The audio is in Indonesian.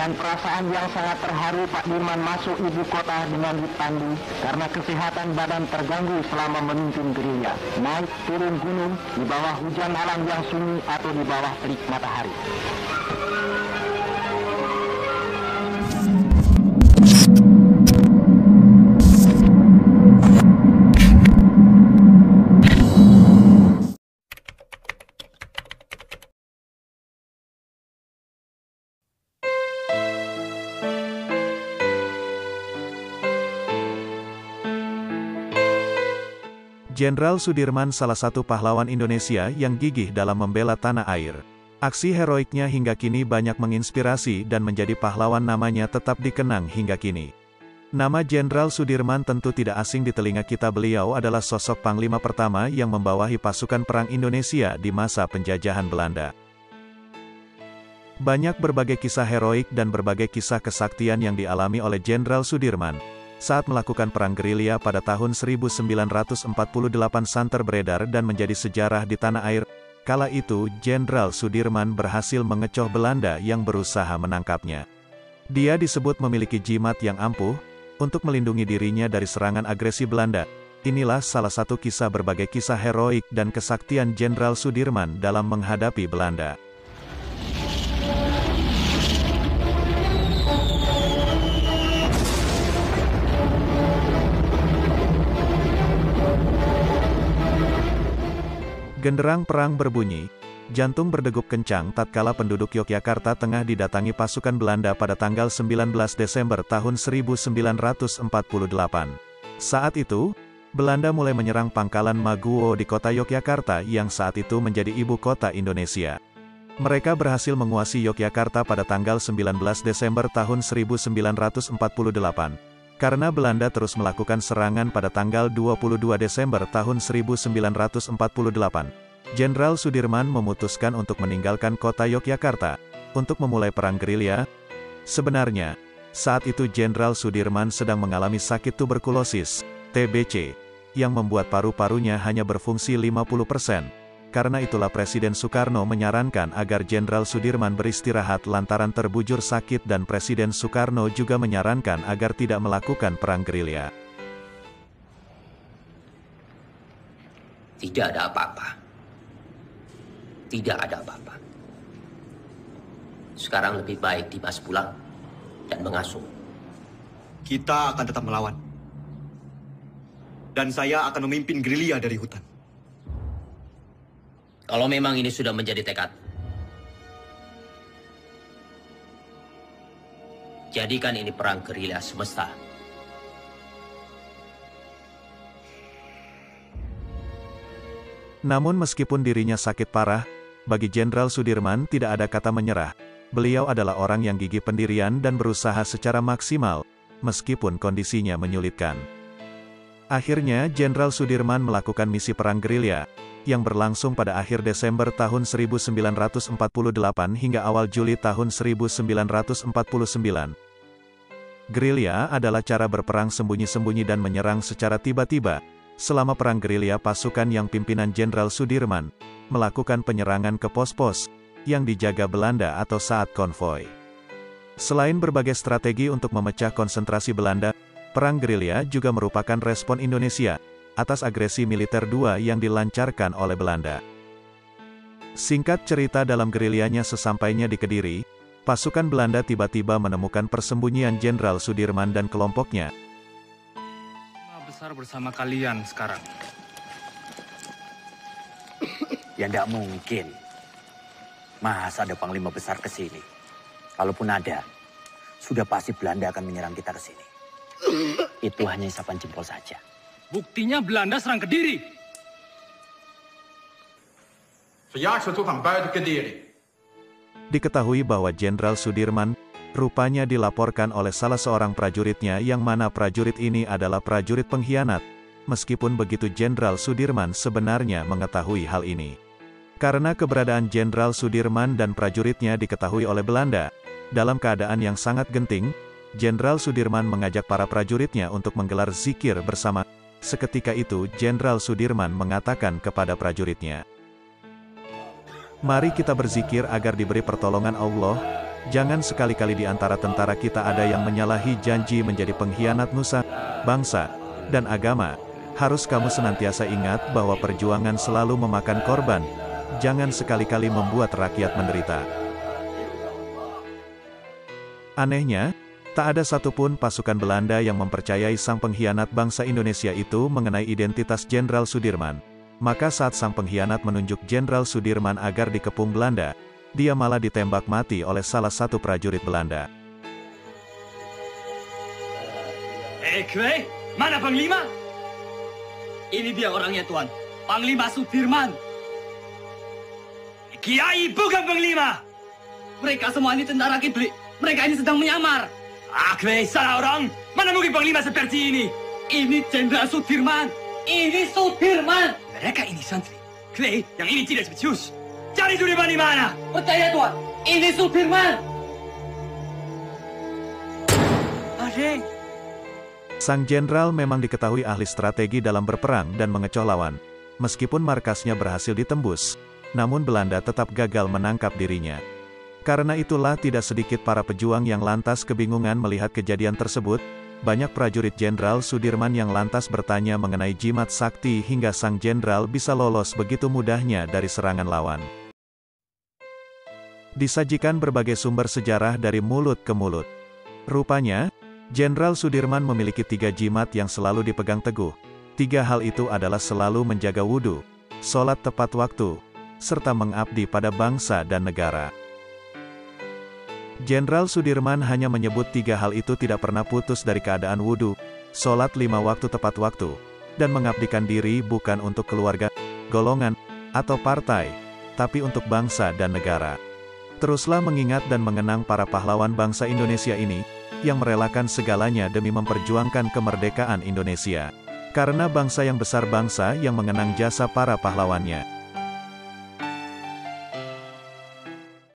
Dengan perasaan yang sangat terharu, Pak Dirman masuk ibu kota dengan dipandu karena kesehatan badan terganggu selama memimpin gerilya. Naik turun gunung, di bawah hujan alam yang sunyi atau di bawah terik matahari. Jenderal Sudirman salah satu pahlawan Indonesia yang gigih dalam membela tanah air. Aksi heroiknya hingga kini banyak menginspirasi dan menjadi pahlawan, namanya tetap dikenang hingga kini. Nama Jenderal Sudirman tentu tidak asing di telinga kita. Beliau adalah sosok panglima pertama yang membawahi pasukan perang Indonesia di masa penjajahan Belanda. Banyak berbagai kisah heroik dan berbagai kisah kesaktian yang dialami oleh Jenderal Sudirman saat melakukan perang gerilya pada tahun 1948. Santer beredar dan menjadi sejarah di tanah air. Kala itu, Jenderal Sudirman berhasil mengecoh Belanda yang berusaha menangkapnya. Dia disebut memiliki jimat yang ampuh untuk melindungi dirinya dari serangan agresi Belanda. Inilah salah satu kisah berbagai kisah heroik dan kesaktian Jenderal Sudirman dalam menghadapi Belanda. Genderang perang berbunyi, jantung berdegup kencang tatkala penduduk Yogyakarta tengah didatangi pasukan Belanda pada tanggal 19 Desember tahun 1948. Saat itu, Belanda mulai menyerang pangkalan Maguwo di kota Yogyakarta yang saat itu menjadi ibu kota Indonesia. Mereka berhasil menguasai Yogyakarta pada tanggal 19 Desember tahun 1948. Karena Belanda terus melakukan serangan pada tanggal 22 Desember tahun 1948, Jenderal Sudirman memutuskan untuk meninggalkan kota Yogyakarta untuk memulai perang gerilya. Sebenarnya, saat itu Jenderal Sudirman sedang mengalami sakit tuberkulosis, TBC, yang membuat paru-parunya hanya berfungsi 50%. Karena itulah Presiden Soekarno menyarankan agar Jenderal Sudirman beristirahat lantaran terbujur sakit, dan Presiden Soekarno juga menyarankan agar tidak melakukan perang gerilya. Tidak ada apa-apa. Tidak ada apa-apa. Sekarang lebih baik Dimas pulang dan mengasuh. Kita akan tetap melawan. Dan saya akan memimpin gerilya dari hutan. Kalau memang ini sudah menjadi tekad, jadikan ini perang gerilya semesta. Namun meskipun dirinya sakit parah, bagi Jenderal Sudirman tidak ada kata menyerah. Beliau adalah orang yang gigih pendirian dan berusaha secara maksimal, meskipun kondisinya menyulitkan. Akhirnya Jenderal Sudirman melakukan misi perang gerilya yang berlangsung pada akhir Desember tahun 1948 hingga awal Juli tahun 1949. Gerilya adalah cara berperang sembunyi-sembunyi dan menyerang secara tiba-tiba. Selama perang gerilya, pasukan yang pimpinan Jenderal Sudirman melakukan penyerangan ke pos-pos yang dijaga Belanda atau saat konvoi. Selain berbagai strategi untuk memecah konsentrasi Belanda, perang gerilya juga merupakan respon Indonesia atas agresi militer II yang dilancarkan oleh Belanda. Singkat cerita, dalam gerilyanya sesampainya di Kediri, pasukan Belanda tiba-tiba menemukan persembunyian Jenderal Sudirman dan kelompoknya. Besar bersama kalian sekarang. Ya enggak mungkin. Masa ada panglima besar ke sini? Kalaupun ada, sudah pasti Belanda akan menyerang kita ke sini. Itu hanya isapan jempol saja. Buktinya Belanda serang Kediri. Diketahui bahwa Jenderal Sudirman rupanya dilaporkan oleh salah seorang prajuritnya, yang mana prajurit ini adalah prajurit pengkhianat. Meskipun begitu, Jenderal Sudirman sebenarnya mengetahui hal ini. Karena keberadaan Jenderal Sudirman dan prajuritnya diketahui oleh Belanda, dalam keadaan yang sangat genting, Jenderal Sudirman mengajak para prajuritnya untuk menggelar zikir bersama. Seketika itu Jenderal Sudirman mengatakan kepada prajuritnya, "Mari kita berzikir agar diberi pertolongan Allah, Jangan sekali-kali di antara tentara kita ada yang menyalahi janji menjadi pengkhianat nusa, bangsa, dan agama. Harus kamu senantiasa ingat bahwa perjuangan selalu memakan korban. Jangan sekali-kali membuat rakyat menderita. Anehnya, tak ada satupun pasukan Belanda yang mempercayai sang pengkhianat bangsa Indonesia itu mengenai identitas Jenderal Sudirman. Maka saat sang pengkhianat menunjuk Jenderal Sudirman agar dikepung Belanda, dia malah ditembak mati oleh salah satu prajurit Belanda. Kwei, mana Panglima? Ini dia orangnya, Tuan. Panglima Sudirman. Kiai bukan Panglima. Mereka semua ini tentara kibli. Mereka ini sedang menyamar. Kwei, salah orang. Mana mungkin Panglima seperti ini? Ini Jenderal Sudirman. Ini Sudirman. Mereka ini santri. Kwei, yang ini tidak spesius. Cari Sudirman di mana? Percaya, Tuan. Ini Sudirman. Adek. Sang jenderal memang diketahui ahli strategi dalam berperang dan mengecoh lawan. Meskipun markasnya berhasil ditembus, namun Belanda tetap gagal menangkap dirinya. Karena itulah tidak sedikit para pejuang yang lantas kebingungan melihat kejadian tersebut. Banyak prajurit Jenderal Sudirman yang lantas bertanya mengenai jimat sakti hingga sang jenderal bisa lolos begitu mudahnya dari serangan lawan. Disajikan berbagai sumber sejarah dari mulut ke mulut. Rupanya, Jenderal Sudirman memiliki 3 jimat yang selalu dipegang teguh. 3 hal itu adalah selalu menjaga wudhu, sholat tepat waktu, serta mengabdi pada bangsa dan negara. Jenderal Sudirman hanya menyebut 3 hal itu tidak pernah putus dari keadaan wudhu, sholat 5 waktu tepat waktu, dan mengabdikan diri bukan untuk keluarga, golongan, atau partai, tapi untuk bangsa dan negara. Teruslah mengingat dan mengenang para pahlawan bangsa Indonesia ini, yang merelakan segalanya demi memperjuangkan kemerdekaan Indonesia. Karena bangsa yang besar bangsa yang mengenang jasa para pahlawannya.